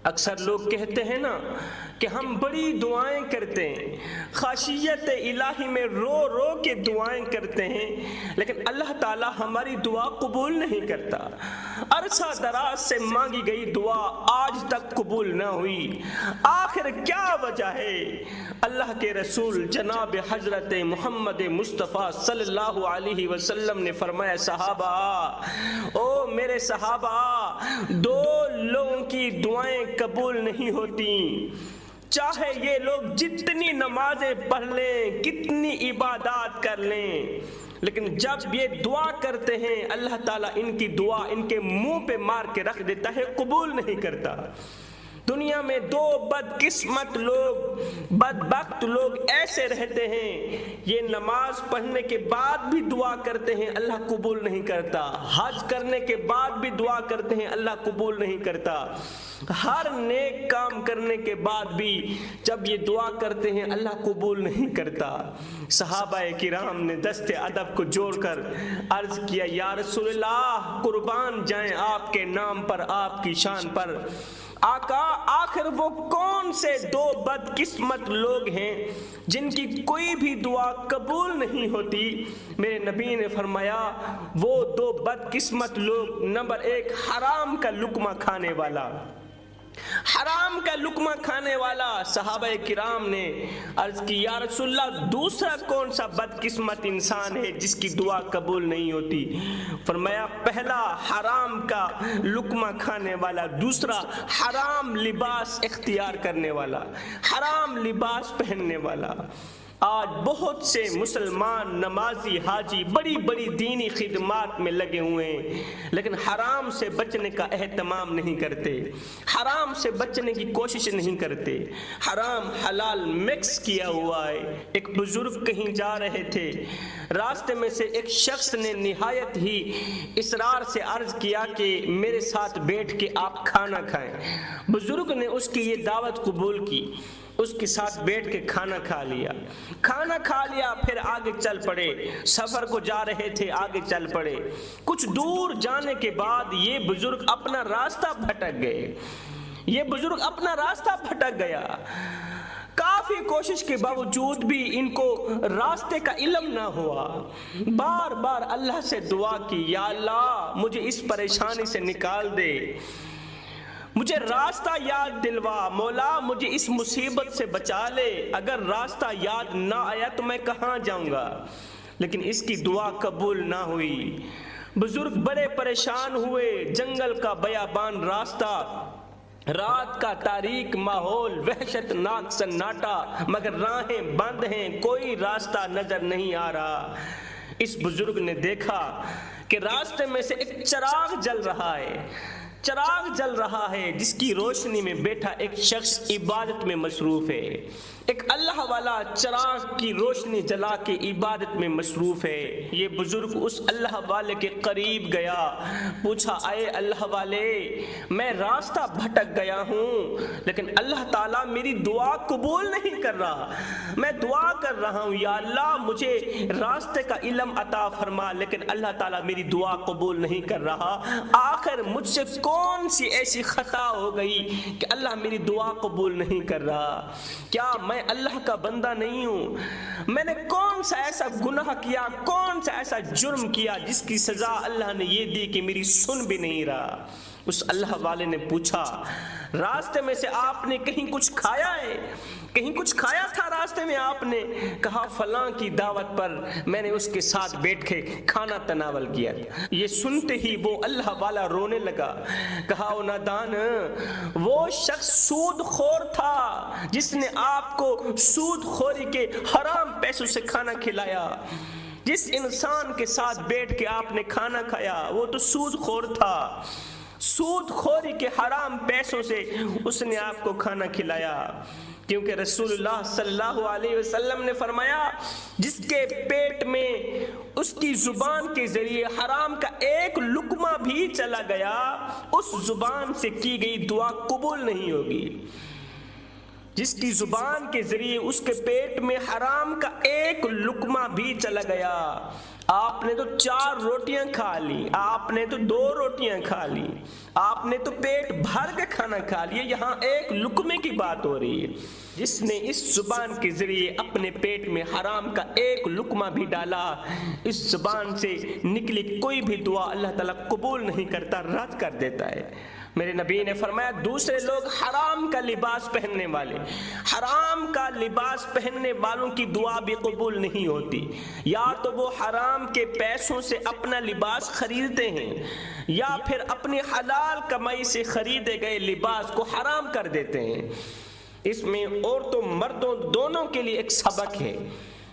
اکثر لوگ کہتے ہیں نا کہ ہم بڑی دعائیں کرتے ہیں، خاشیت الہی میں رو رو کے دعائیں کرتے ہیں، لیکن اللہ تعالی ہماری دعا قبول نہیں کرتا۔ عرصہ دراز سے مانگی گئی دعا آج تک قبول نہ ہوئی، آخر کیا وجہ ہے؟ اللہ کے رسول جناب حضرت محمد مصطفیٰ صلی اللہ علیہ وسلم نے فرمایا، صحابہ، او میرے صحابہ، دو لوگوں کی دعائیں قبول نہیں ہوتی، چاہے یہ لوگ جتنی نمازیں پڑھ لیں، کتنی عبادات کر لیں، لیکن جب یہ دعا کرتے ہیں اللہ تعالیٰ ان کی دعا ان کے منہ پہ مار کے رکھ دیتا ہے، قبول نہیں کرتا۔ دنیا میں دو بدقسمت لوگ، بدبخت لوگ ایسے رہتے ہیں، یہ نماز پڑھنے کے بعد بھی دعا کرتے ہیں، اللہ قبول نہیں کرتا، حج کرنے کے بعد بھی دعا کرتے ہیں، اللہ قبول نہیں کرتا، ہر نیک کام کرنے کے بعد بھی جب یہ دعا کرتے ہیں اللہ قبول نہیں کرتا۔ صحابہ کرام نے دست ادب کو جوڑ کر عرض کیا، یا رسول اللہ، قربان جائیں آپ کے نام پر، آپ کی شان پر، آقا، آخر وہ کون سے دو بدقسمت لوگ ہیں جن کی کوئی بھی دعا قبول نہیں ہوتی؟ میرے نبی نے فرمایا، وہ دو بدقسمت لوگ، نمبر ایک، حرام کا لقمہ کھانے والا، حرام کا لقمہ کھانے والا۔ صحابہ کرام نے عرض کی، یا رسول اللہ، دوسرا کون سا بدقسمت انسان ہے جس کی دعا قبول نہیں ہوتی؟ فرمایا، پہلا حرام کا لقمہ کھانے والا، دوسرا حرام لباس اختیار کرنے والا، حرام لباس پہننے والا۔ آج بہت سے مسلمان نمازی حاجی بڑی بڑی دینی خدمات میں لگے ہوئے ہیں، لیکن حرام سے بچنے کا اہتمام نہیں کرتے، حرام سے بچنے کی کوشش نہیں کرتے، حرام حلال مکس کیا ہوا ہے۔ ایک بزرگ کہیں جا رہے تھے، راستے میں سے ایک شخص نے نہایت ہی اصرار سے عرض کیا کہ میرے ساتھ بیٹھ کے آپ کھانا کھائیں۔ بزرگ نے اس کی یہ دعوت قبول کی، اس کے ساتھ بیٹھ کے کھانا کھا لیا، پھر آگے چل پڑے، سفر کو جا رہے تھے، آگے چل پڑے۔ کچھ دور جانے کے بعد یہ بزرگ اپنا راستہ بھٹک گیا، کافی کوشش کے باوجود بھی ان کو راستے کا علم نہ ہوا، بار بار اللہ سے دعا کی، یا اللہ، مجھے اس پریشانی سے نکال دے، مجھے راستہ یاد دلوا، مولا مجھے اس مصیبت سے بچا لے، اگر راستہ یاد نہ آیا تو میں کہاں جاؤں گا؟ لیکن اس کی دعا قبول نہ ہوئی۔ بزرگ بڑے پریشان ہوئے، جنگل کا بیابان راستہ، رات کا تاریک ماحول، وحشت ناک سناٹا، مگر راہیں بند ہیں، کوئی راستہ نظر نہیں آ رہا۔ اس بزرگ نے دیکھا کہ راستے میں سے ایک چراغ جل رہا ہے، جس کی روشنی میں بیٹھا ایک شخص عبادت میں مصروف ہے۔ ایک اللہ والا چراغ کی روشنی جلا کے عبادت میں مصروف ہے۔ یہ بزرگ اس اللہ والے کے قریب گیا، پوچھا، اے اللہ والے، میں راستہ بھٹک گیا ہوں، لیکن اللہ تعالیٰ میری دعا قبول نہیں کر رہا، میں دعا کر رہا ہوں، یا اللہ مجھے راستے کا علم عطا فرما، لیکن اللہ تعالیٰ میری دعا قبول نہیں کر رہا، آخر مجھ سے کون سی ایسی خطا ہو گئی کہ اللہ میری دعا قبول نہیں کر رہا؟ کیا میں اللہ کا بندہ نہیں ہوں؟ میں نے کون سا ایسا گناہ کیا، کون سا ایسا جرم کیا جس کی سزا اللہ نے یہ دی کہ میری سن بھی نہیں رہا؟ اس اللہ والے نے پوچھا، راستے میں سے آپ نے کہیں کچھ کھایا ہے؟ کہیں کچھ کھایا تھا راستے میں آپ نے؟ کہا، فلاں کی دعوت پر میں نے اس کے ساتھ بیٹھ کے کھانا تناول کیا۔ یہ سنتے ہی وہ اللہ والا رونے لگا، کہا، او نادان، وہ شخص سود خور تھا جس نے آپ کو سود خوری کے حرام پیسوں سے کھانا کھلایا۔ جس انسان کے ساتھ بیٹھ کے آپ نے کھانا کھایا وہ تو سود خور تھا، سود خوری کے حرام پیسوں سے اس نے آپ کو کھانا کھلایا۔ کیونکہ رسول اللہ صلی اللہ علیہ وسلم نے فرمایا، جس کے پیٹ میں اس کی زبان کے ذریعے حرام کا ایک لقمہ بھی چلا گیا، اس زبان سے کی گئی دعا قبول نہیں ہوگی۔ جس کی زبان کے ذریعے اس کے پیٹ میں حرام کا ایک لقمہ بھی چلا گیا، آپ نے تو 4 روٹیاں کھا لی، آپ نے تو 2 روٹیاں کھا لی، آپ نے تو پیٹ بھر کے کھانا کھا لیا، یہاں ایک لقمے کی بات ہو رہی ہے۔ جس نے اس زبان کے ذریعے اپنے پیٹ میں حرام کا ایک لقمہ بھی ڈالا، اس زبان سے نکلی کوئی بھی دعا اللہ تعالیٰ قبول نہیں کرتا، رد کر دیتا ہے۔ میرے نبی نے فرمایا دوسرے لوگ حرام کا لباس پہننے والے، حرام کا لباس پہننے والوں کی دعا بھی قبول نہیں ہوتی، یا تو وہ حرام کے پیسوں سے اپنا لباس خریدتے ہیں یا پھر اپنی حلال کمائی سے خریدے گئے لباس کو حرام کر دیتے ہیں۔ اس میں عورتوں مردوں دونوں کے لیے ایک سبق ہے۔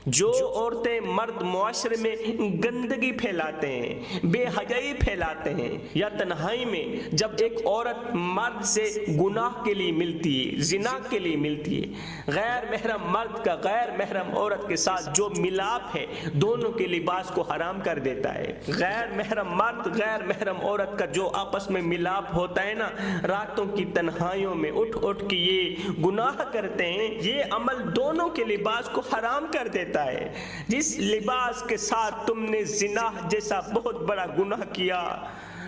جو عورتیں مرد معاشرے میں گندگی پھیلاتے ہیں، بے حیائی پھیلاتے ہیں، یا تنہائی میں جب ایک عورت مرد سے گناہ کے لیے ملتی ہے، زنا کے لیے ملتی ہے، غیر محرم مرد کا غیر محرم عورت کے ساتھ جو ملاپ ہے دونوں کے لباس کو حرام کر دیتا ہے۔ غیر محرم مرد غیر محرم عورت کا جو آپس میں ملاپ ہوتا ہے نا، راتوں کی تنہائیوں میں اٹھ اٹھ کے یہ گناہ کرتے ہیں، یہ عمل دونوں کے لباس کو حرام کر دیتا ہے۔ جس لباس کے ساتھ تم نے زنا جیسا بہت بڑا گناہ کیا،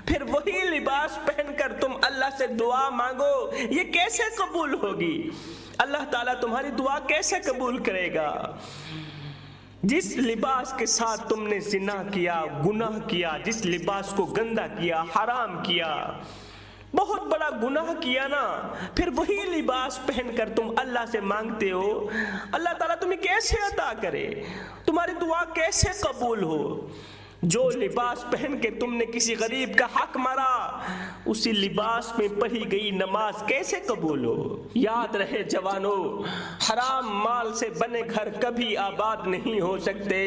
پھر وہی لباس پہن کر تم اللہ سے دعا مانگو، یہ کیسے قبول ہوگی؟ اللہ تعالیٰ تمہاری دعا کیسے قبول کرے گا؟ جس لباس کے ساتھ تم نے زنا کیا، گناہ کیا، جس لباس کو گندا کیا، حرام کیا، بہت بڑا گناہ کیا نا، پھر وہی لباس پہن کر تم اللہ سے مانگتے ہو، اللہ تعالیٰ تمہیں کیسے عطا کرے؟ تمہاری دعا کیسے قبول ہو؟ جو لباس پہن کے تم نے کسی غریب کا حق مارا، اسی لباس میں پڑھی گئی نماز کیسے قبول ہو؟ یاد رہے جوانو، حرام مال سے بنے گھر کبھی آباد نہیں ہو سکتے۔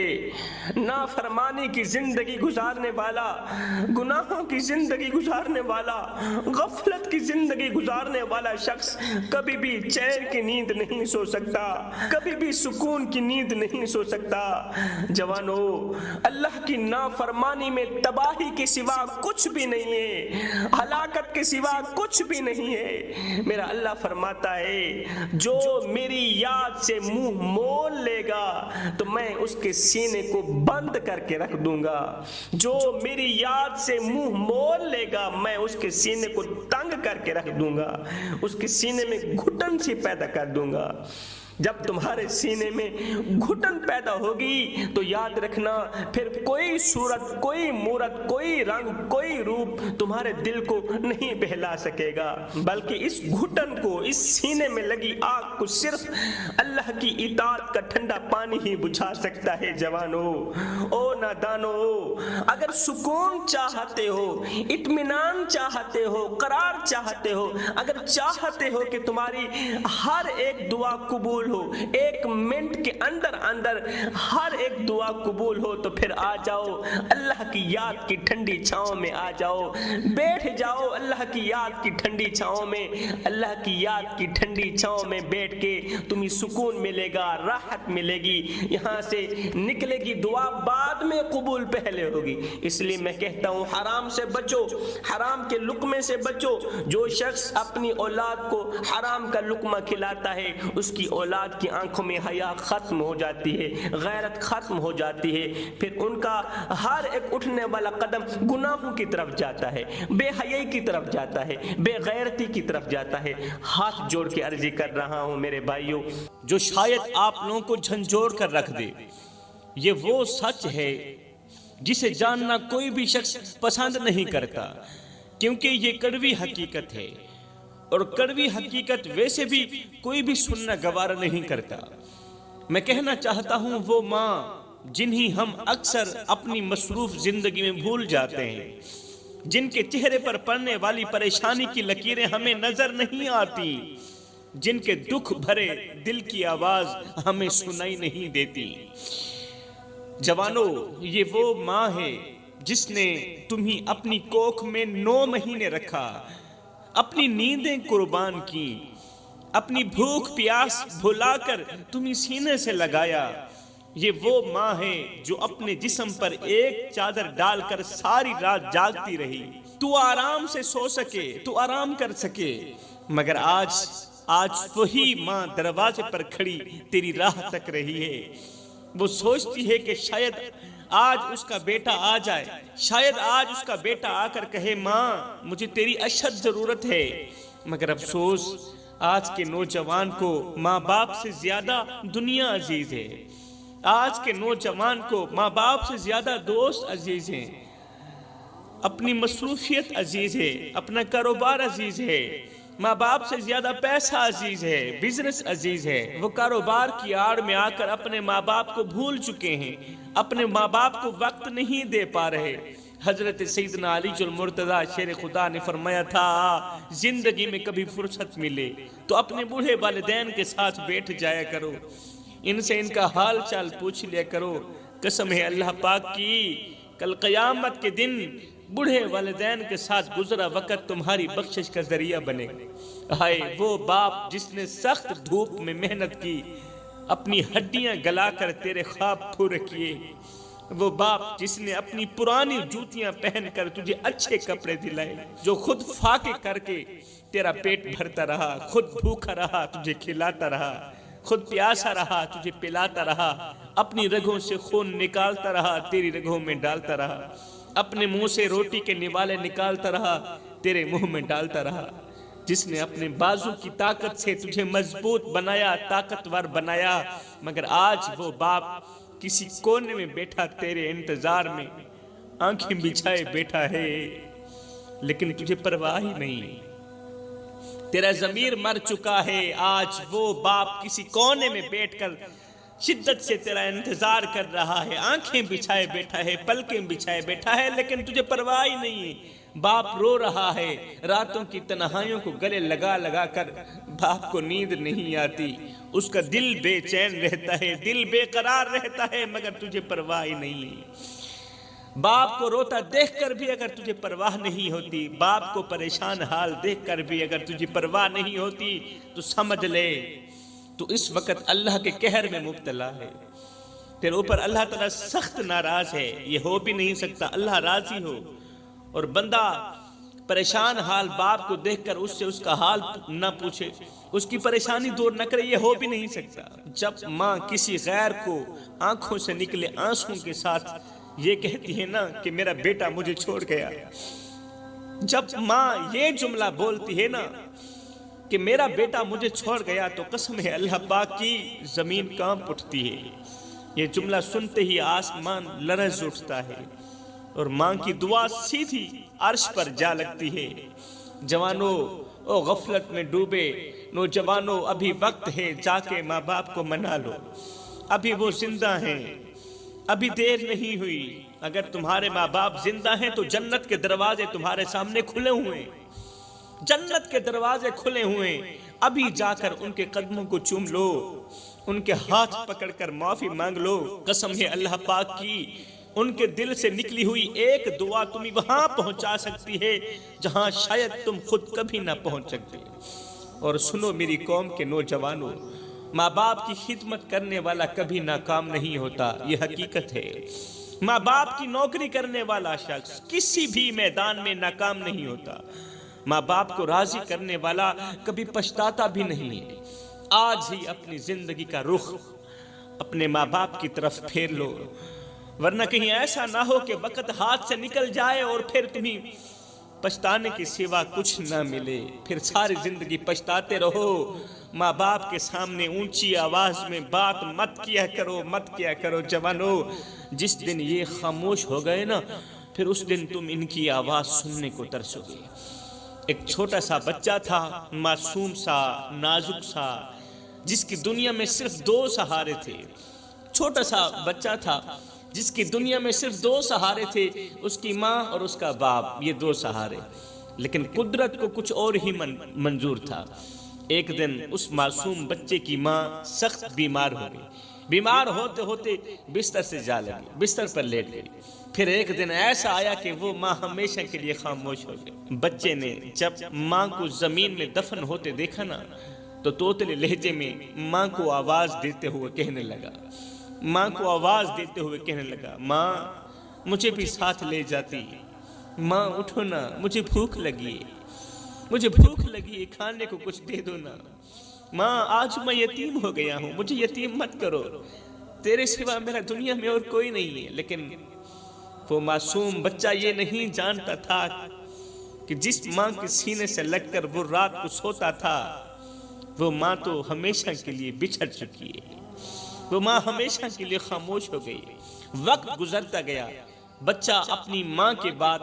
نافرمانی کی زندگی گزارنے والا، گناہوں کی زندگی گزارنے والا، غفلت کی زندگی گزارنے والا شخص کبھی بھی چین کی نیند نہیں سو سکتا، کبھی بھی سکون کی نیند نہیں سو سکتا۔ جوانو، اللہ کی فرمانی میں تباہی کے سوا کچھ بھی نہیں ہے، ہلاکت کے سوا کچھ بھی نہیں ہے۔ میرا اللہ فرماتا ہے جو میری یاد سے منہ مول لے گا تو میں اس کے سینے کو بند کر کے رکھ دوں گا، جو میری یاد سے منہ مول لے گا میں اس کے سینے کو تنگ کر کے رکھ دوں گا، اس کے سینے میں گھٹن سی پیدا کر دوں گا۔ جب تمہارے سینے میں گھٹن پیدا ہوگی تو یاد رکھنا پھر کوئی صورت، کوئی مورت، کوئی رنگ، کوئی روپ تمہارے دل کو نہیں بہلا سکے گا، بلکہ اس گھٹن کو، اس سینے میں لگی آگ کو صرف اللہ کی اطاعت کا ٹھنڈا پانی ہی بجھا سکتا ہے۔ جوانو، او نادانو، اگر سکون چاہتے ہو، اطمینان چاہتے ہو، قرار چاہتے ہو، اگر چاہتے ہو کہ تمہاری ہر ایک دعا قبول ہو، ایک منٹ کے اندر اندر ہر ایک دعا قبول ہو، تو پھر آ جاؤ اللہ کی یاد کی ٹھنڈی چھاؤں میں، آ جاؤ، بیٹھ جاؤ اللہ کی یاد کی ٹھنڈی چھاؤں میں۔ اللہ کی یاد کی ٹھنڈی چھاؤں میں بیٹھ کے تمہیں سکون ملے گا، راحت ملے گی، یہاں سے نکلے گی دعا بعد میں قبول پہلے ہوگی۔ اس لیے میں کہتا ہوں حرام سے بچو، حرام کے لقمے سے بچو۔ جو شخص اپنی اولاد کو حرام کا لقمہ کھلاتا ہے، اس کی اولاد کی آنکھوں میں حیا ختم ہو جاتی ہے، غیرت ختم ہو جاتی ہے، پھر ان کا ہر ایک اٹھنے والا قدم گناہوں کی طرف جاتا ہے، بے حیائی کی طرف جاتا ہے، بے غیرتی کی طرف جاتا ہے۔ ہاتھ جوڑ کے عرضی کر رہا ہوں میرے بھائیوں، جو شاید آپ لوگوں کو جھنجھوڑ کر رکھ دے، یہ وہ سچ ہے جسے جاننا کوئی بھی شخص پسند نہیں کرتا، کیونکہ یہ کڑوی حقیقت ہے، اور کڑوی حقیقت ویسے بھی کوئی بھی سننا گوارا نہیں کرتا۔ میں کہنا چاہتا ہوں وہ ماں جنہیں ہم اکثر اپنی مصروف زندگی میں بھول جاتے ہیں، جن کے چہرے پر پڑنے والی پریشانی کی لکیریں ہمیں نظر نہیں آتی، جن کے دکھ بھرے دل کی آواز ہمیں سنائی نہیں دیتی۔ جوانو، یہ وہ ماں ہے جس نے تمہیں اپنی کوکھ میں 9 مہینے رکھا، اپنی نیندیں قربان کی، اپنی بھوک پیاس بھلا کر تمہیں سینے سے لگایا۔ یہ وہ ماں ہے جو اپنے جسم پر ایک چادر ڈال کر ساری رات جاگتی رہی، تو آرام سے سو سکے، تو آرام کر سکے، مگر آج وہی ماں دروازے پر کھڑی تیری راہ تک رہی ہے۔ وہ سوچتی ہے کہ شاید آج اس کا بیٹا آ جائے، شاید آج اس کا بیٹا آ کر کہے ماں مجھے تیری اشد ضرورت ہے، مگر افسوس آج کے نوجوان کو ماں باپ سے زیادہ دنیا عزیز ہے، آج کے نوجوان کو ماں باپ سے زیادہ دوست عزیز ہیں، اپنی مصروفیت عزیز ہے، اپنا کاروبار عزیز ہے، ماں باپ سے زیادہ پیسہ عزیز ہے، بزنس عزیز ہے۔ وہ کاروبار کی آڑ میں آ کر اپنے ماں باپ کو بھول چکے ہیں، اپنے ماں باپ کو وقت نہیں دے پا رہے۔ حضرت سیدنا علی المرتضیٰ شیر خدا نے فرمایا تھا زندگی میں کبھی فرصت ملے تو اپنے بوڑھے والدین کے ساتھ بیٹھ جایا کرو، ان سے ان کا حال چال پوچھ لیا کرو۔ قسم ہے اللہ پاک کی، کل قیامت کے دن بوڑھے والدین کے ساتھ گزرا وقت تمہاری بخشش کا ذریعہ بنے گا۔ ہائے وہ باپ جس نے سخت دھوپ میں محنت کی، اپنی ہڈیاں گلا کر تیرے خواب پورے کیے، وہ باپ جس نے اپنی پرانی جوتیاں پہن کر تجھے اچھے کپڑے دلائے، جو خود فاقے کر کے تیرا پیٹ بھرتا رہا، خود بھوکا رہا تجھے کھلاتا رہا، خود پیاسا رہا تجھے پلاتا رہا، اپنی رگوں سے خون نکالتا رہا تیری رگوں میں ڈالتا رہا، اپنے منہ سے روٹی کے نوالے نکالتا رہا تیرے منہ میں ڈالتا رہا، جس نے اپنے بازو کی طاقت سے تجھے مضبوط بنایا، طاقتور بنایا، مگر آج وہ باپ کسی کونے میں بیٹھا تیرے انتظار میں آنکھیں بچھائے بیٹھا ہے، لیکن تجھے پرواہ ہی نہیں، تیرا ضمیر مر چکا ہے۔ آج وہ باپ کسی کونے میں بیٹھ کر شدت سے تیرا انتظار کر رہا ہے، آنکھیں بچھائے بیٹھا ہے، پلکیں بچھائے بیٹھا ہے، لیکن تجھے پرواہ ہی نہیں ہے۔ باپ رو رہا ہے، راتوں کی تنہائیوں کو گلے لگا لگا کر باپ کو نیند نہیں آتی، اس کا دل بے چین رہتا ہے، دل بے قرار رہتا ہے، مگر تجھے پرواہ ہی نہیں ہے۔ باپ کو روتا دیکھ کر بھی اگر تجھے پرواہ نہیں ہوتی، باپ کو پریشان حال دیکھ کر بھی اگر تجھے پرواہ نہیں ہوتی، تو سمجھ لے تو اس وقت اللہ کے قہر میں مبتلا ہے، تیرے اوپر اللہ تعالیٰ سخت ناراض ہے، یہ ہو بھی نہیں سکتا اللہ راضی ہو اور بندہ پریشان حال باپ کو دیکھ کر اس سے اس کا حال نہ پوچھے، اس کی پریشانی دور نہ کرے، یہ ہو بھی نہیں سکتا۔ جب ماں کسی غیر کو آنکھوں سے نکلے آنسوں کے ساتھ یہ کہتی ہے نا کہ میرا بیٹا مجھے چھوڑ گیا، جب ماں یہ جملہ بولتی ہے نا کہ میرا بیٹا مجھے چھوڑ گیا، تو قسم ہے اللہ پاک کی زمین کانپ اٹھتی ہے، یہ جملہ سنتے ہی آسمان لرز اٹھتا ہے اور ماں کی دعا سیدھی عرش پر جا لگتی ہے۔ جوانوں او غفلت میں ڈوبے نوجوانوں، ابھی وقت ہے جا کے ماں باپ کو منا لو، ابھی وہ زندہ ہیں، ابھی دیر نہیں ہوئی۔ اگر تمہارے ماں باپ زندہ ہیں تو جنت کے دروازے تمہارے سامنے کھلے ہوئے ہیں، جنت کے دروازے کھلے ہوئے ہیں، ابھی جا کر ان کے قدموں کو چوم لو، ان کے ہاتھ پکڑ کر معافی مانگ لو۔ قسم ہے اللہ پاک کی، ان کے دل سے نکلی ہوئی ایک دعا تمہیں وہاں پہنچا سکتی ہے جہاں شاید تم خود کبھی نہ پہنچ سکتے۔ اور سنو میری قوم کے نوجوانوں، ماں باپ کی خدمت کرنے والا کبھی ناکام نہیں ہوتا، یہ حقیقت ہے۔ ماں باپ کی نوکری کرنے والا شخص کسی بھی میدان میں ناکام نہیں ہوتا، ماں باپ کو راضی کرنے والا کبھی پچھتاتا بھی نہیں ہے۔ آج ہی اپنی زندگی کا رخ اپنے ماں باپ کی طرف پھیر لو، ورنہ کہیں ایسا نہ ہو کہ وقت ہاتھ سے نکل جائے اور پھر تمہیں پچھتانے کے سوا کچھ نہ ملے، پھر ساری زندگی پچھتاتے رہو۔ ماں باپ کے سامنے اونچی آواز میں بات مت کیا کرو جوانوں، جس دن یہ خاموش ہو گئے نا، پھر اس دن تم ان کی آواز سننے کو ترسو گے۔ ایک چھوٹا سا بچہ تھا، معصوم سا، نازک سا، جس کی دنیا میں صرف دو سہارے تھے، چھوٹا سا بچہ تھا جس کی دنیا میں صرف دو سہارے تھے، اس کی ماں اور اس کا باپ، یہ دو سہارے، لیکن قدرت کو کچھ اور ہی منظور تھا۔ ایک دن اس معصوم بچے کی ماں سخت بیمار ہو گئی، بیمار ہوتے ہوتے بستر سے جا لگی، بستر پر لیٹ گئی۔ پھر ایک دن ایسا آیا کہ وہ ماں ہمیشہ کے لیے خاموش ہو گئی۔ بچے نے جب ماں کو زمین میں دفن ہوتے دیکھا نا، تو توتلے لہجے میں ماں کو آواز دیتے ہوئے کہنے لگا، ماں مجھے بھی ساتھ لے جاتی، ماں اٹھو نا، مجھے بھوک لگی ہے، کھانے کو کچھ دے دو نا، ماں آج میں یتیم ہو گیا ہوں، مجھے یتیم مت کرو۔ تیرے سوا میرا دنیا میں اور کوئی نہیں ہے. لیکن وہ معصوم بچہ یہ نہیں جانتا تھا کہ جس ماں کے سینے سے لگ کر وہ رات کو سوتا تھا وہ ماں تو ہمیشہ کے لیے بچھڑ چکی ہے. وہ ماں ہمیشہ کے لیے خاموش ہو گئی. وقت گزرتا گیا. بچہ اپنی ماں کے بعد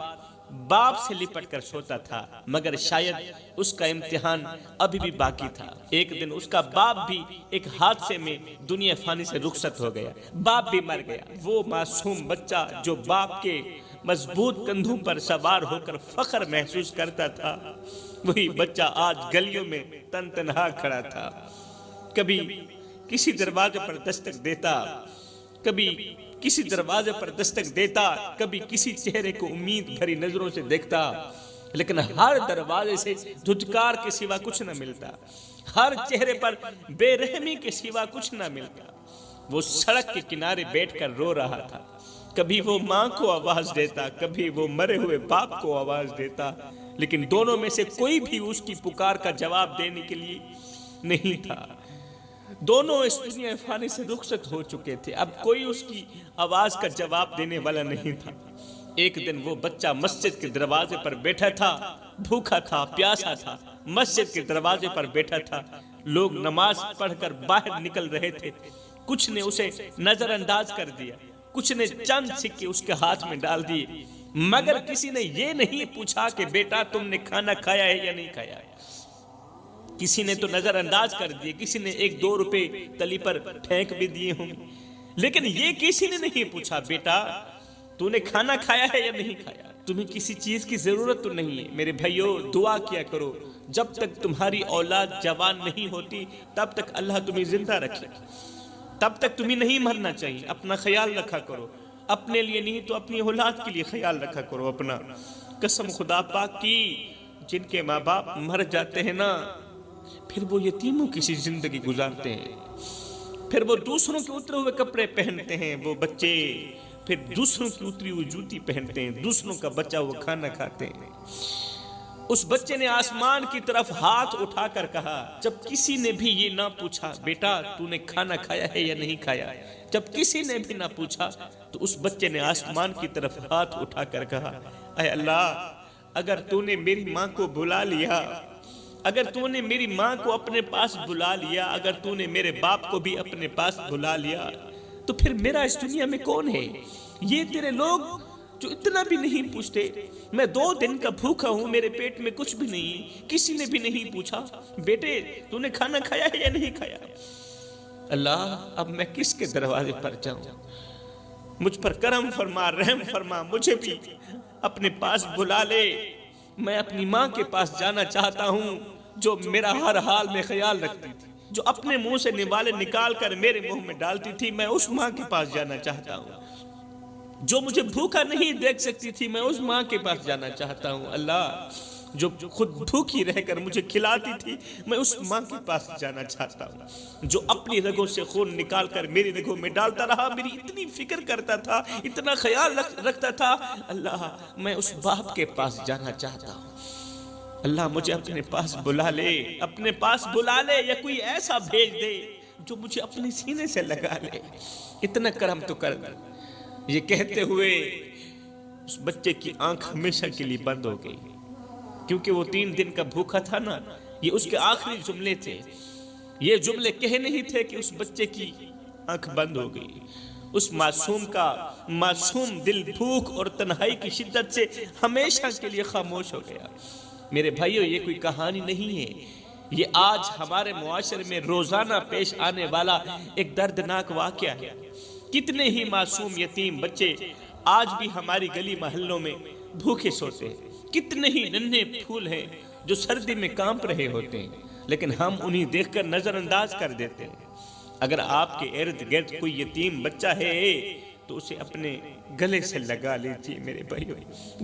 باپ سے لپٹ کر سوتا تھا، مگر شاید اس کا امتحان ابھی بھی باقی تھا. ایک دن اس کا باپ بھی ایک حادثے میں دنیا فانی سے رخصت ہو گیا. باپ بھی مر گیا. وہ معصوم بچہ جو باپ کے مضبوط کندھوں پر سوار ہو کر فخر محسوس کرتا تھا، وہی بچہ آج گلیوں میں تن تنہا کھڑا تھا. کبھی کسی دروازے پر دستک دیتا، کبھی کسی دروازے پر دستک دیتا، کبھی کسی چہرے کو امید بھری نظروں سے دیکھتا، لیکن ہر دروازے سے دھتکار کے سوا کچھ نہ ملتا. ہر چہرے پر بے رحمی کے سوا کچھ نہ ملتا. وہ سڑک کے کنارے بیٹھ کر رو رہا تھا. کبھی وہ ماں کو آواز دیتا، کبھی وہ مرے ہوئے باپ کو آواز دیتا، لیکن دونوں میں سے کوئی بھی اس کی پکار کا جواب دینے کے لیے نہیں تھا. دونوں اس دنیا فانی سے رخصت ہو چکے تھے. اب کوئی اس کی آواز کا جواب دینے والا نہیں تھا. ایک دن وہ بچہ مسجد کے دروازے پر بیٹھا تھا. بھوکا تھا، پیاسا تھا. مسجد کے دروازے پر بیٹھا تھا. لوگ نماز پڑھ کر باہر نکل رہے تھے. کچھ نے اسے نظر انداز کر دیا، کچھ نے چند سکے اس کے ہاتھ میں ڈال دیے، مگر کسی نے یہ نہیں پوچھا کہ بیٹا تم نے کھانا کھایا ہے یا نہیں کھایا ہے. کسی نے تو نظر انداز کر دیے، کسی نے 1-2 روپے تلی پر پھینک بھی دیے ہوں، لیکن یہ کسی نے نہیں پوچھا بیٹا تو نے کھانا کھایا ہے یا نہیں کھایا. تمہیں کسی چیز کی ضرورت تو نہیں ہے. میرے بھائیو دعا کیا کرو، جب تک تمہاری اولاد جوان نہیں ہوتی تب تک اللہ تمہیں زندہ رکھے، تب تک تمہیں نہیں مرنا چاہیے. اپنا خیال رکھا کرو، اپنے لیے نہیں تو اپنی اولاد کے لیے خیال رکھا کرو اپنا. قسم خدا پاک کی، جن کے ماں باپ مر جاتے ہیں نا، پھر وہ یتیموں کی سی زندگی گزارتے ہیں. پھر وہ دوسروں کے اترے ہوئے کپڑے پہنتے ہیں وہ بچے، پھر دوسروں کی اتری ہوئی جوتی پہنتے ہیں، دوسروں کا بچہ وہ کھانا کھاتے ہیں. اس بچے نے آسمان کی طرف ہاتھ اٹھا کر کہا، جب کسی نے بھی یہ نہ پوچھا بیٹا تو نے کھانا کھایا ہے یا نہیں کھایا، جب کسی نے بھی نہ پوچھا تو اس بچے نے آسمان کی طرف ہاتھ اٹھا کر کہا، اے اللہ اگر تو نے میری ماں کو بلا لیا، اگر تو نے میری ماں کو اپنے پاس بلا لیا، اگر تو نے میرے باپ کو بھی اپنے پاس بلا لیا، تو پھر میرا اس دنیا میں کون ہے؟ یہ تیرے لوگ جو اتنا بھی نہیں پوچھتے. میں 2 دن کا بھوکا ہوں، میرے پیٹ میں کچھ بھی نہیں، کسی نے بھی نہیں پوچھا بیٹے تو نے کھانا کھایا ہے یا نہیں کھایا. اللہ اب میں کس کے دروازے پر جاؤں؟ مجھ پر کرم فرما، رحم فرما، مجھے بھی اپنے پاس بلا لے. میں اپنی ماں کے پاس جانا چاہتا ہوں جو میرا ہر حال میں خیال رکھتی تھی، جو اپنے منہ سے نوالے نکال کر میرے منہ میں ڈالتی تھی. میں اس ماں کے پاس جانا چاہتا ہوں جو مجھے بھوکا نہیں دیکھ سکتی تھی. میں اس ماں کے پاس جانا چاہتا ہوں. اللہ جو خود بھوکی رہ کر مجھے کھلاتی تھی، میں اس ماں کے پاس جانا چاہتا ہوں جو اپنی رگوں سے خون نکال کر میری رگوں میں ڈالتا رہا، میری اتنی فکر کرتا تھا، اتنا خیال رکھتا تھا. اللہ میں اس باپ کے پاس جانا چاہتا ہوں. اللہ مجھے اپنے پاس بلا لے، اپنے پاس بلا لے، یا کوئی ایسا بھیج دے جو مجھے اپنے سینے سے لگا لے. اتنا کرم تو کر. یہ کہتے ہوئے اس بچے کی آنکھ ہمیشہ کے لیے بند ہو گئی، کیونکہ وہ 3 دن کا بھوکا تھا نا. یہ اس کے آخری جملے تھے. یہ جملے کہے نہیں تھے کہ اس بچے کی آنکھ بند ہو گئی. اس معصوم کا معصوم دل بھوک اور تنہائی کی شدت سے ہمیشہ کے لیے خاموش ہو گیا. میرے بھائیو یہ کوئی کہانی نہیں ہے، یہ آج ہمارے معاشرے میں روزانہ پیش آنے والا ایک دردناک واقعہ ہے. کتنے ہی معصوم یتیم بچے آج بھی ہماری گلی محلوں میں بھوکے سوتے ہیں. کتنے ہی ننھے پھول ہیں جو سردی میں کانپ رہے ہوتے ہیں، لیکن ہم انہیں دیکھ کر نظر انداز کر دیتے ہیں. اگر آپ کے ارد گرد کوئی یتیم بچہ ہے تو اسے اپنے گلے سے لگا لیجیے میرے بھائیو،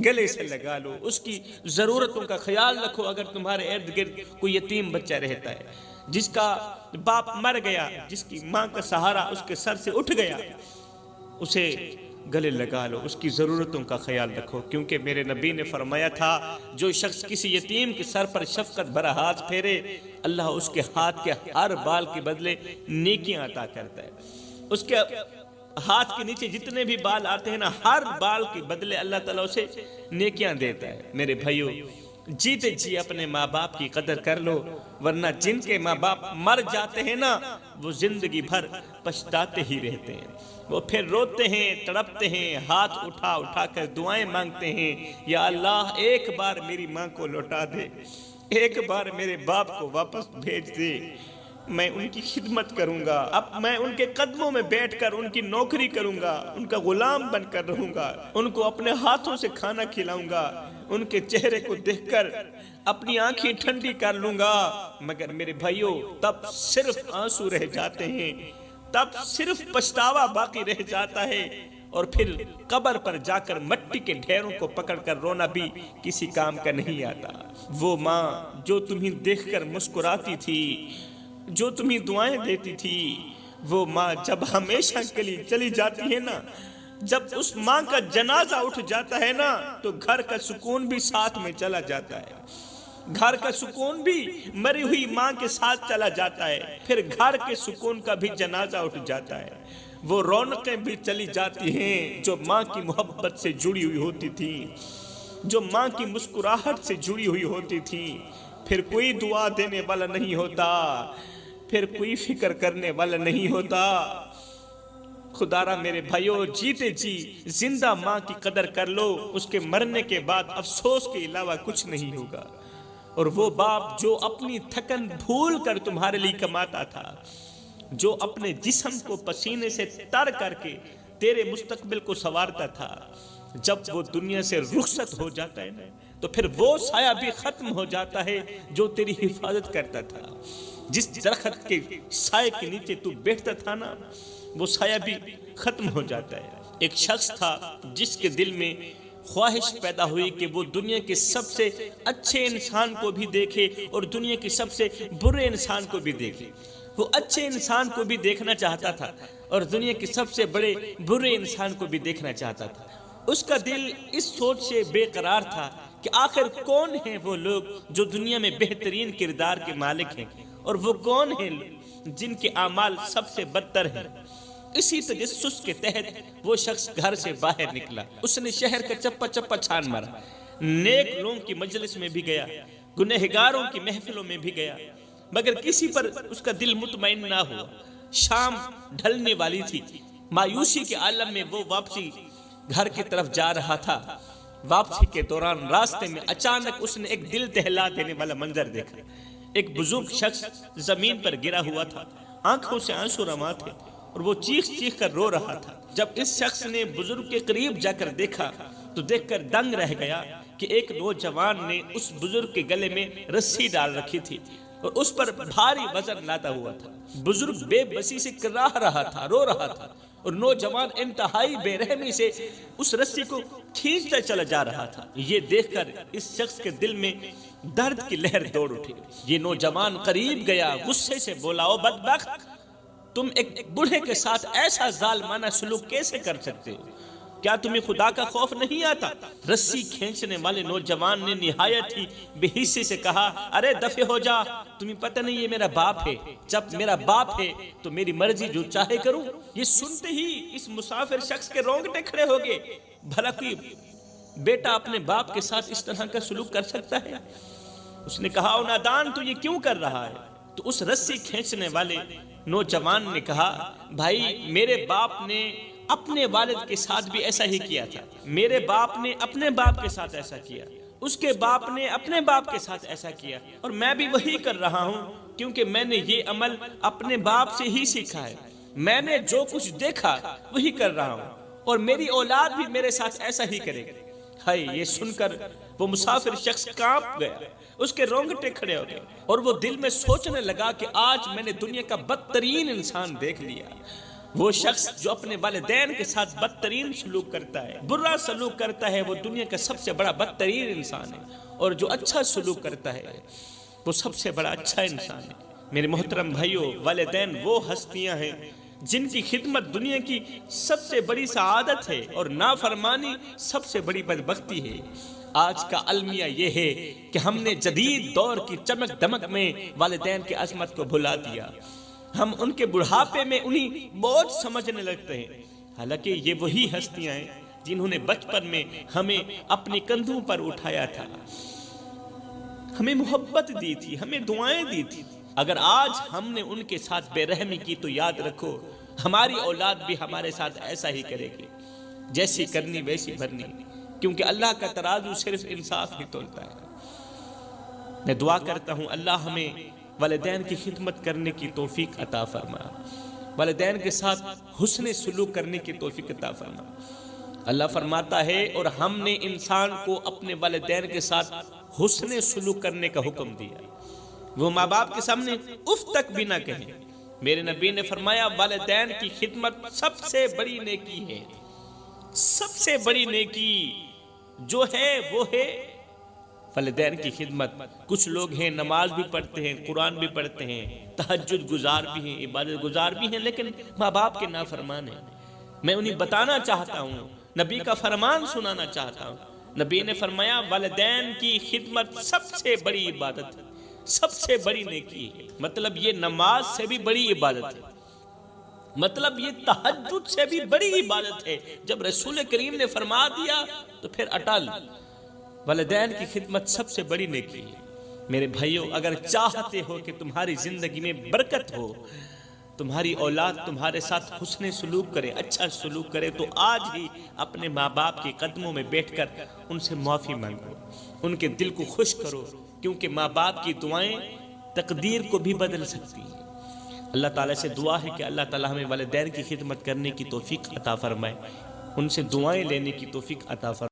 گلے سے لگا لو، اس کی ضرورتوں کا خیال رکھو. اگر تمہارے ارد گرد کوئی یتیم بچہ رہتا ہے جس کا باپ مر گیا، جس کی ماں کا سہارا اس کے سر سے اٹھ گیا، اسے گلے لگا لو، اس کی ضرورتوں کا خیال رکھو. کیونکہ میرے نبی نے فرمایا تھا جو شخص کسی یتیم کے سر پر شفقت بھرا ہاتھ پھیرے، اللہ اس کے ہاتھ کے ہر بال کے بدلے نیکیاں عطا کرتا ہے. اس کے ہاتھ کے نیچے جتنے بھی بال آتے ہیں نا، ہر بال کے بدلے اللہ تعالیٰ اسے نیکیاں دیتا ہے۔ میرے بھائیو، جیتے جی اپنے ماں باپ کی قدر کر لو، ورنہ جن کے ماں باپ مر جاتے ہیں نا، وہ زندگی بھر پچھتاتے ہی رہتے ہیں۔ وہ پھر روتے ہیں، تڑپتے ہیں، ہاتھ اٹھا اٹھا کر دعائیں مانگتے ہیں، یا اللہ ایک بار میری ماں کو لوٹا دے، ایک بار میرے باپ کو واپس بھیج دے، میں ان کی خدمت کروں گا، اب میں ان کے قدموں میں بیٹھ کر ان کی نوکری کروں گا، ان کا غلام بن کر رہوں گا، ان کو اپنے ہاتھوں سے کھانا کھلاؤں گا، ان کے چہرے کو دیکھ کر اپنی آنکھیں ٹھنڈی کر لوں گا۔ مگر میرے بھائیوں، تب صرف آنسو رہ جاتے ہیں، تب صرف پچھتاوا باقی رہ جاتا ہے، اور پھر قبر پر جا کر مٹی کے ڈھیروں کو پکڑ کر رونا بھی کسی کام کا نہیں آتا۔ وہ ماں جو تمہیں دیکھ کر مسکراتی تھی، جو تمہیں دعائیں دیتی تھی، وہ ماں جب ہمیشہ کے لیے چلی جاتی ہے نا، جب اس ماں کا جنازہ اٹھ جاتا ہے نا، تو گھر کا سکون بھی ساتھ میں چلا جاتا ہے، گھر کا سکون بھی مری ہوئی ماں کے ساتھ چلا جاتا ہے، پھر گھر کے سکون کا بھی جنازہ اٹھ جاتا ہے، وہ رونقیں بھی چلی جاتی ہیں جو ماں کی محبت سے جڑی ہوئی ہوتی تھی، جو ماں کی مسکراہٹ سے جڑی ہوئی ہوتی تھی۔ پھر کوئی دعا دینے والا نہیں ہوتا، پھر کوئی فکر کرنے والا نہیں ہوتا۔ خدا را میرے بھائیو، جیتے جی زندہ ماں کی قدر کر لو، اس کے مرنے کے بعد افسوس کے علاوہ کچھ نہیں ہوگا۔ اور وہ باپ جو اپنی تھکن بھول کر تمہارے لیے کماتا تھا، جو اپنے جسم کو پسینے سے تر کر کے تیرے مستقبل کو سنوارتا تھا، جب وہ دنیا سے رخصت ہو جاتا ہے نا، تو پھر وہ سایہ بھی ختم ہو جاتا ہے جو تیری حفاظت کرتا تھا۔ جس درخت کے سائے کے نیچے تو بیٹھتا تھا نا، وہ سایہ بھی ختم ہو جاتا ہے۔ ایک شخص تھا جس کے دل میں خواہش پیدا ہوئی کہ وہ دنیا کے سب سے اچھے انسان کو بھی دیکھے اور دنیا کے سب سے برے انسان کو بھی دیکھے۔ وہ اچھے انسان کو بھی دیکھنا چاہتا تھا اور دنیا کے سب سے بڑے برے انسان کو بھی دیکھنا چاہتا تھا۔ اس کا دل اس سوچ سے بے قرار تھا کہ آخر کون ہیں وہ لوگ جو دنیا میں بہترین کردار کے مالک ہیں، اور وہ کون ہیں جن کے اعمال سب سے بدتر ہیں۔ اسی تجسس کے تحت وہ شخص گھر سے باہر نکلا۔ اس نے شہر کا چپا چپا چھان مارا، نیک لوگوں کی مجلس میں بھی گیا، گنہگاروں کی محفلوں میں بھی گیا، مگر کسی پر اس کا دل مطمئن نہ ہوا۔ شام ڈھلنے والی تھی، مایوسی کے عالم میں وہ واپسی گھر کی طرف جا رہا تھا۔ واپسی کے دوران راستے میں اچانک اس نے ایک دل دہلا دینے والا منظر دیکھا۔ ایک بزرگ شخص زمین پر گرا ہوا تھا، آنکھوں سے آنسو رواں تھے، اور وہ چیخ چیخ کر رو رہا تھا۔ جب اس شخص نے بزرگ کے قریب جا کر دیکھا تو دیکھ کر دنگ رہ گیا کہ ایک نوجوان نے اس بزرگ کے گلے میں رسی ڈال رکھی تھی اور اس پر بھاری وزن لادا ہوا تھا۔ بزرگ بے بسی سے کراہ رہا تھا، رو رہا تھا، اور نوجوان انتہائی بے رحمی سے اس رسی کو کھینچتا چلا جا رہا تھا۔ یہ دیکھ کر اس شخص کے دل میں درد کی لہر دوڑ اٹھی۔ یہ نوجوان قریب گیا، غصے سے بولا، او بدبخت، تم ایک بوڑھے کے ساتھ ایسا ظالمانہ سلوک کیسے کر سکتے ہو؟ کیا تمہیں خدا کا خوف نہیں آتا؟ رسی کھینچنے والے نوجوان نے نہایت ہی بے حسی سے کہا، ارے دفع ہو جا، تمہیں پتہ نہیں یہ میرا باپ ہے، جب میرا باپ ہے تو میری مرضی جو چاہے کروں۔ یہ سنتے ہی اس مسافر شخص کے رونگٹے کھڑے ہو گئے۔ بھلا کوئی بیٹا اپنے باپ کے ساتھ اس طرح کا سلوک کر سکتا ہے؟ اس نے کہا، او نادان، تو یہ کیوں کر رہا ہے؟ تو اس رسی کھینچنے والے نوجوان نے کہا، بھائی میرے باپ نے اپنے والد کے ساتھ بھی ایسا ہی کیا تھا، میرے باپ نے اپنے باپ کے ساتھ ایسا کیا، اس کے باپ نے اپنے باپ کے ساتھ ایسا کیا، اور میں بھی وہی کر رہا ہوں، کیونکہ میں نے یہ عمل اپنے باپ سے ہی سیکھا ہے۔ میں نے جو کچھ دیکھا وہی کر رہا ہوں، اور میری اولاد بھی میرے ساتھ ایسا ہی کرے گی۔ ہائے، یہ سن کر وہ مسافر شخص کانپ گیا، اس کے رونگٹے کھڑے ہو گئے، اور وہ دل میں سوچنے لگا کہ آج میں نے دنیا کا بدترین انسان دیکھ لیا۔ وہ شخص جو اپنے والدین کے ساتھ بدترین سلوک کرتا ہے، برا سلوک کرتا ہے، وہ دنیا کا سب سے بڑا بدترین انسان ہے، اور جو اچھا سلوک کرتا ہے وہ سب سے بڑا اچھا انسان ہے۔ میرے محترم بھائیوں، والدین وہ ہستیاں ہیں جن کی خدمت دنیا کی سب سے بڑی سعادت ہے اور نافرمانی سب سے بڑی بدبختی ہے۔ آج کا المیہ یہ ہے کہ ہم نے جدید دور کی چمک دمک میں والدین کی عظمت کو بھلا دیا۔ ہم ان کے بڑھاپے میں انہیں بوجھ سمجھنے لگتے ہیں، حالانکہ یہ وہی ہستیاں ہیں جنہوں نے بچپن میں ہمیں اپنے کندھوں پر اٹھایا تھا، ہمیں محبت دی تھی، ہمیں دعائیں دی تھی۔ اگر آج ہم نے ان کے ساتھ بے رحمی کی تو یاد رکھو ہماری اولاد بھی ہمارے ساتھ ایسا ہی کرے گی، جیسی کرنی ویسی بھرنی، کیونکہ اللہ کا ترازو صرف انصاف ہی تولتا ہے۔ میں دعا کرتا ہوں اللہ ہمیں والدین کی خدمت کرنے کی توفیق عطا فرما، والدین کے ساتھ حسن سلوک کرنے کی توفیق عطا فرما۔ اللہ فرماتا ہے اور ہم نے انسان کو اپنے والدین کے ساتھ حسن سلوک کرنے کا حکم دیا، وہ ماں باپ کے سامنے اف تک بھی نہ کہیں۔ میرے نبی نے فرمایا والدین کی خدمت سب سے بڑی نیکی ہے، سب سے بڑی نیکی جو ہے وہ ہے والدین کی خدمت۔ کچھ لوگ ہیں نماز بھی پڑھتے ہیں، قرآن بھی پڑھتے ہیں، تہجد گزار بھی ہیں، عبادت گزار بھی ہیں، لیکن ماں باپ کے نافرمان ہیں۔ میں انہیں بتانا چاہتا ہوں، نبی کا فرمان سنانا چاہتا ہوں۔ نبی نے فرمایا والدین کی خدمت سب سے بڑی عبادت ہے، سب سے بڑی نیکی ہے۔ مطلب یہ نماز سے بھی بڑی عبادت ہے، مطلب یہ تہجد سے بھی بڑی عبادت ہے۔ جب رسول کریم نے فرما دیا تو پھر اٹل، والدین کی خدمت سب سے بڑی نیکی ہے۔ میرے بھائیوں، اگر چاہتے ہو کہ تمہاری زندگی میں برکت ہو، تمہاری اولاد تمہارے ساتھ حسن سلوک کرے، اچھا سلوک کرے، تو آج ہی اپنے ماں باپ کے قدموں میں بیٹھ کر ان سے معافی مانگو، ان کے دل کو خوش کرو، کیونکہ ماں باپ کی دعائیں تقدیر کو بھی بدل سکتی ہیں۔ اللہ تعالیٰ سے دعا ہے کہ اللہ تعالیٰ ہمیں والدین کی خدمت کرنے کی توفیق عطا فرمائے، ان سے دعائیں لینے کی توفیق عطا فرمائے۔